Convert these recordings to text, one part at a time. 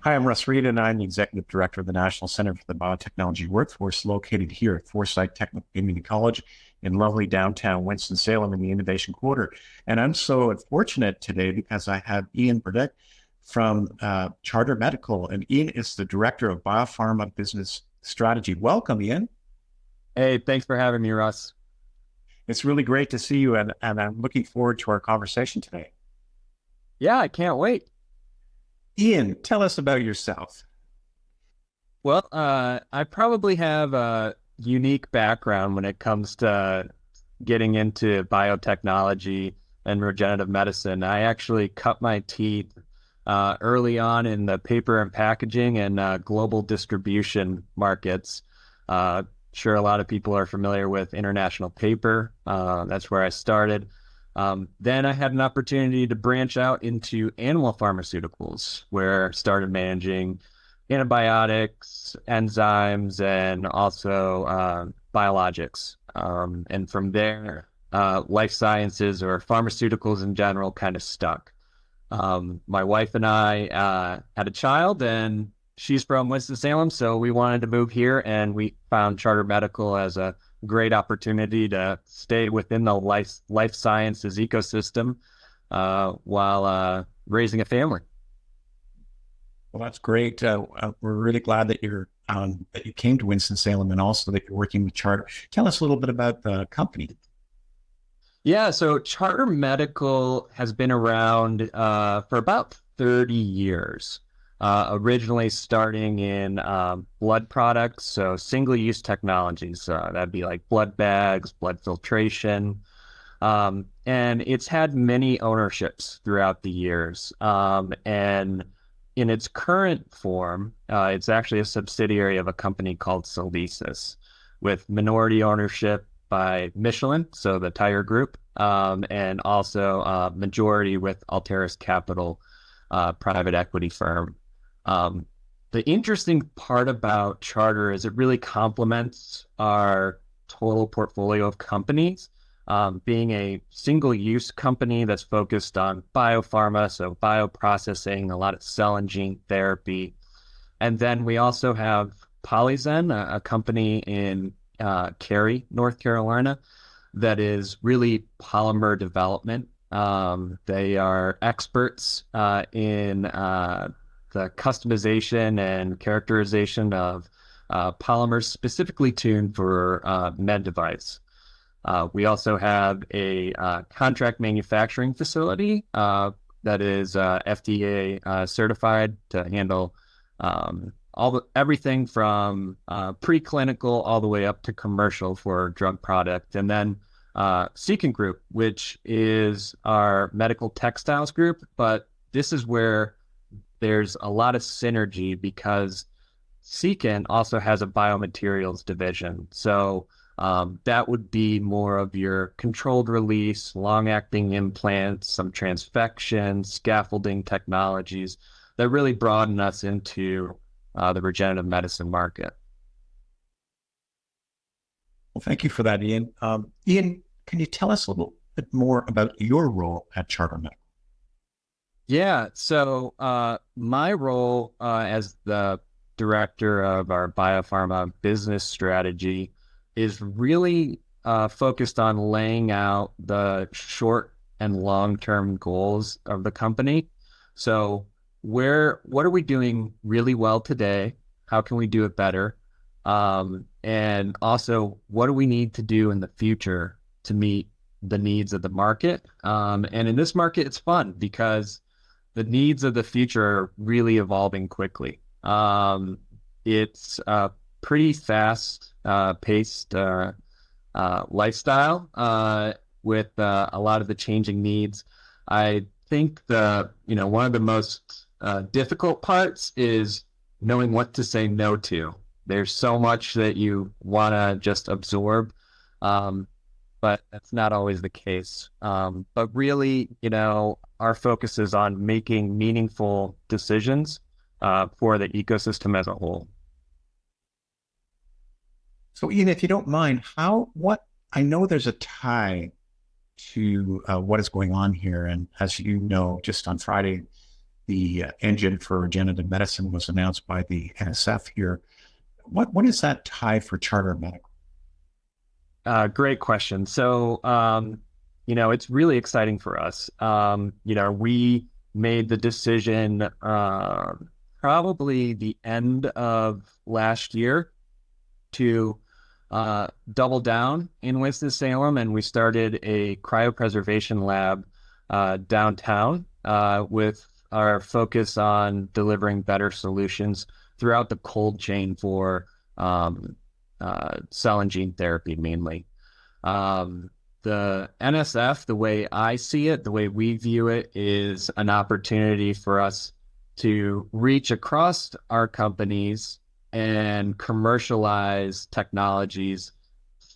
Hi, I'm Russ Reed, and I'm the Executive Director of the National Center for the Biotechnology Workforce, located here at Forsyth Technical Community College in lovely downtown Winston-Salem in the Innovation Quarter. And I'm so fortunate today because I have Ian Burdick from Charter Medical, and Ian is the Director of Biopharma Business Strategy. Welcome, Ian. Hey, thanks for having me, Russ. It's really great to see you, and I'm looking forward to our conversation today. Yeah, I can't wait. Ian, tell us about yourself. Well, I probably have a unique background when it comes to getting into biotechnology and regenerative medicine. I actually cut my teeth early on in the paper and packaging and global distribution markets. Sure, a lot of people are familiar with international paper. That's where I started. Then I had an opportunity to branch out into animal pharmaceuticals, where I started managing antibiotics, enzymes, and also biologics. And from there, life sciences or pharmaceuticals in general kind of stuck. My wife and I had a child, and she's from Winston-Salem, so we wanted to move here, and we found Charter Medical as a great opportunity to stay within the life sciences ecosystem while raising a family. Well, that's great. We're really glad that that you came to Winston-Salem and also that you're working with Charter. Tell us a little bit about the company. Yeah, so Charter Medical has been around for about 30 years. Originally starting in blood products, so single-use technologies. That'd be like blood bags, blood filtration. And it's had many ownerships throughout the years. And in its current form, it's actually a subsidiary of a company called Solesis, with minority ownership by Michelin, so the tire group, and also majority with Alteris Capital, private equity firm. The interesting part about Charter is it really complements our total portfolio of companies, being a single-use company that's focused on biopharma, so bioprocessing, a lot of cell and gene therapy. And then we also have Polyzen, a company in Cary, North Carolina, that is really polymer development. They are experts in the customization and characterization of polymers specifically tuned for med device. We also have a contract manufacturing facility that is FDA certified to handle everything from preclinical all the way up to commercial for drug product. And then Seeking Group, which is our medical textiles group, but this is where there's a lot of synergy because Seeking also has a biomaterials division. So that would be more of your controlled release, long-acting implants, some transfection, scaffolding technologies that really broaden us into the regenerative medicine market. Well, thank you for that, Ian. Ian, can you tell us a little bit more about your role at Charter Medical? Yeah, so my role as the director of our biopharma business strategy is really focused on laying out the short and long-term goals of the company. So what are we doing really well today? How can we do it better? And also, what do we need to do in the future to meet the needs of the market? And in this market, it's fun because the needs of the future are really evolving quickly. It's a pretty fast paced lifestyle with a lot of the changing needs. I think one of the most difficult parts is knowing what to say no to. There's so much that you want to just absorb, but that's not always the case. But really, our focus is on making meaningful decisions for the ecosystem as a whole. So, Ian, if you don't mind, I know there's a tie to what is going on here. And as you know, just on Friday, the engine for regenerative medicine was announced by the NSF here. What is that tie for Charter Medical? Great question. So, it's really exciting for us. We made the decision probably the end of last year to double down in Winston-Salem, and we started a cryopreservation lab downtown with our focus on delivering better solutions throughout the cold chain for cell and gene therapy mainly. The NSF, the way I see it, the way we view it, is an opportunity for us to reach across our companies and commercialize technologies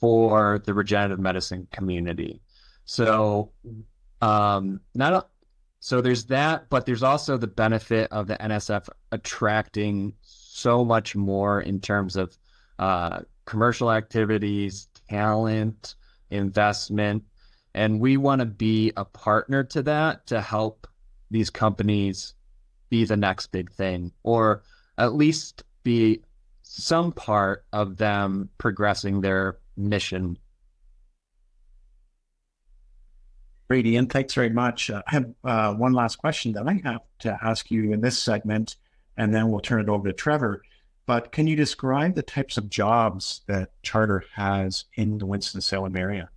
for the regenerative medicine community. So so there's that, but there's also the benefit of the NSF attracting so much more in terms of commercial activities, talent, investment, and we want to be a partner to that to help these companies be the next big thing, or at least be some part of them progressing their mission. Great, Ian. Thanks very much. I have one last question that I have to ask you in this segment, and then we'll turn it over to Trevor. But can you describe the types of jobs that Charter has in the Winston-Salem area?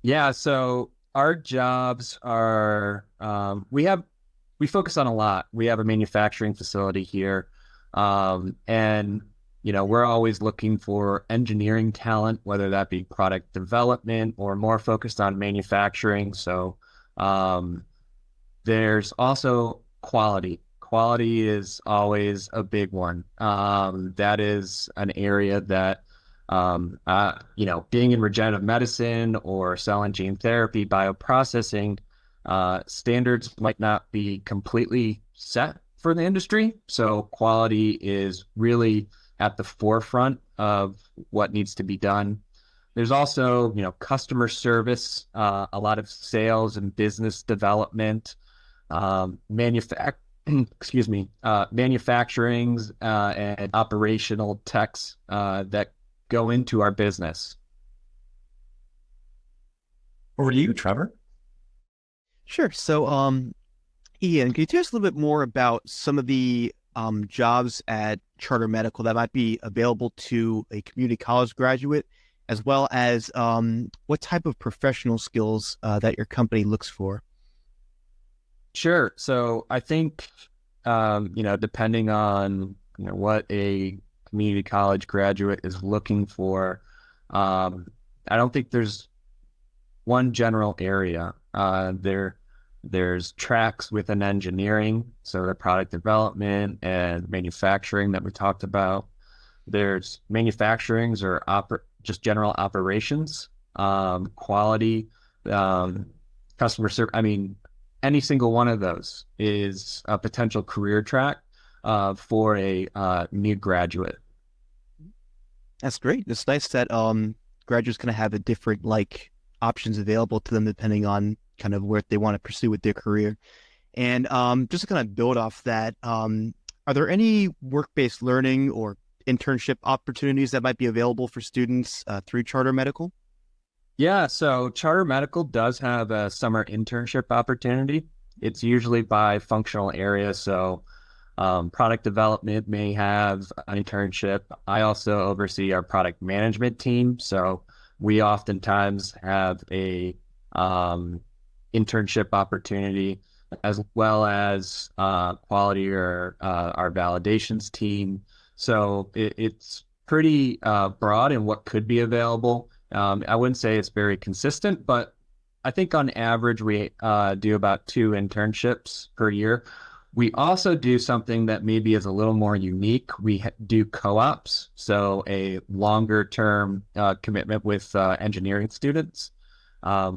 Yeah, so our jobs are, we focus on a lot. We have a manufacturing facility here, and we're always looking for engineering talent, whether that be product development or more focused on manufacturing. So there's also quality. Quality is always a big one. That is an area that, being in regenerative medicine or cell and gene therapy, bioprocessing, standards might not be completely set for the industry. So quality is really at the forefront of what needs to be done. There's also, customer service, a lot of sales and business development, manufacturing and operational techs that go into our business. Over to you, Trevor. Sure. So, Ian, can you tell us a little bit more about some of the jobs at Charter Medical that might be available to a community college graduate, as well as what type of professional skills that your company looks for? Sure. So I think, depending on, what a community college graduate is looking for, I don't think there's one general area. There's tracks within engineering, so the product development and manufacturing that we talked about. There's manufacturings or just general operations, quality, customer service. Any single one of those is a potential career track for a new graduate. That's great. It's nice that graduates kind of have a different options available to them depending on kind of where they want to pursue with their career. And just to kind of build off that, are there any work-based learning or internship opportunities that might be available for students through Charter Medical? Yeah, so Charter Medical does have a summer internship opportunity. It's usually by functional area, so product development may have an internship. I also oversee our product management team, so we oftentimes have a internship opportunity, as well as quality or our validations team. So it's pretty broad in what could be available. I wouldn't say it's very consistent, but I think on average we do about 2 internships per year. We also do something that maybe is a little more unique. We do co-ops, so a longer term commitment with engineering students.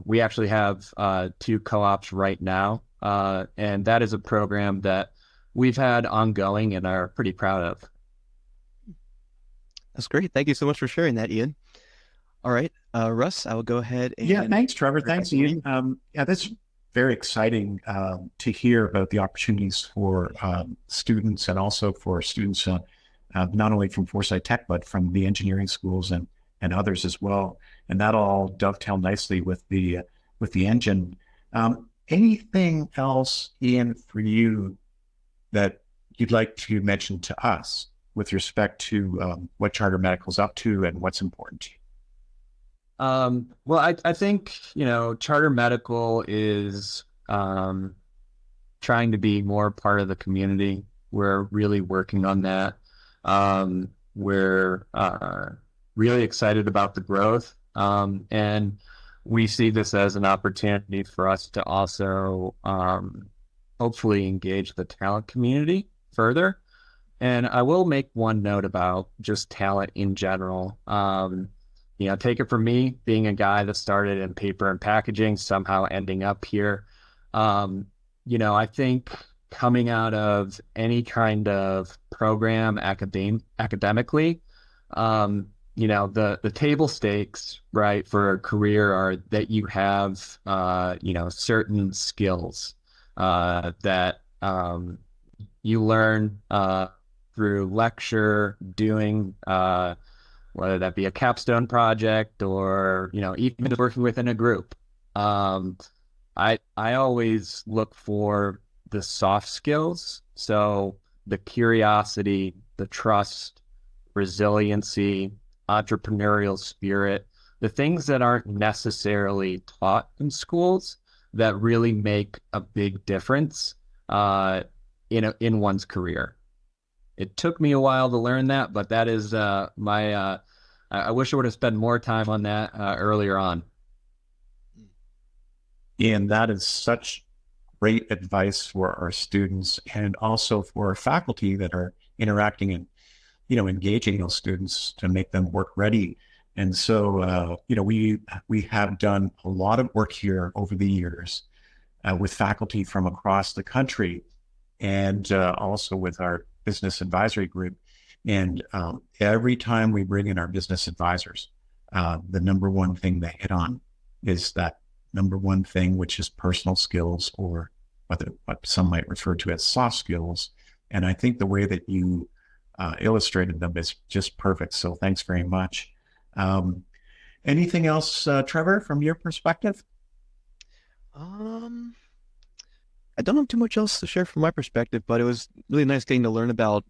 We actually have 2 co-ops right now, and that is a program that we've had ongoing and are pretty proud of. That's great. Thank you so much for sharing that, Ian. All right, Russ, I will go ahead and... Yeah, thanks, Trevor. Thanks, Ian. That's very exciting to hear about the opportunities for students, and also for students not only from Forsyth Tech, but from the engineering schools and others as well. And that'll all dovetail nicely with the engine. Anything else, Ian, for you that you'd like to mention to us with respect to what Charter Medical is up to and what's important to you? Well, I think, Charter Medical is trying to be more part of the community. We're really working on that. We're really excited about the growth. And we see this as an opportunity for us to also hopefully engage the talent community further. And I will make one note about just talent in general. Take it from me, being a guy that started in paper and packaging, somehow ending up here. I think coming out of any kind of program academically, the table stakes, right, for a career are that you have, certain skills that you learn through lecture, doing, whether that be a capstone project or, even working within a group. I always look for the soft skills. So the curiosity, the trust, resiliency, entrepreneurial spirit, the things that aren't necessarily taught in schools that really make a big difference in one's career. It took me a while to learn that, but that is I wish I would have spent more time on that earlier on. And that is such great advice for our students, and also for our faculty that are interacting and, engaging those students to make them work ready. And so, we have done a lot of work here over the years with faculty from across the country, and also with our business advisory group. And every time we bring in our business advisors, the number one thing they hit on is that number one thing, which is personal skills, or what some might refer to as soft skills. And I think the way that you illustrated them is just perfect. So thanks very much. Anything else, Trevor, from your perspective? I don't have too much else to share from my perspective, but it was really nice getting to learn about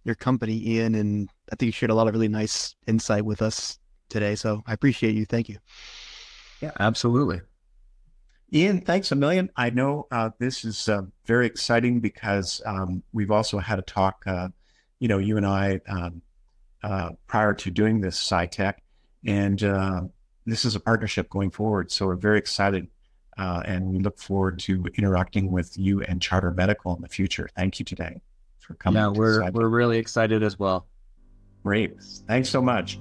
your company, Ian, and I think you shared a lot of really nice insight with us today. So I appreciate you. Thank you. Yeah, absolutely. Ian, thanks a million. I know this is very exciting because we've also had a talk, you and I, prior to doing this SciTech, and this is a partnership going forward. So we're very excited, and we look forward to interacting with you and Charter Medical in the future. Thank you today for coming. Yeah, we're really excited as well. Great. Thanks so much.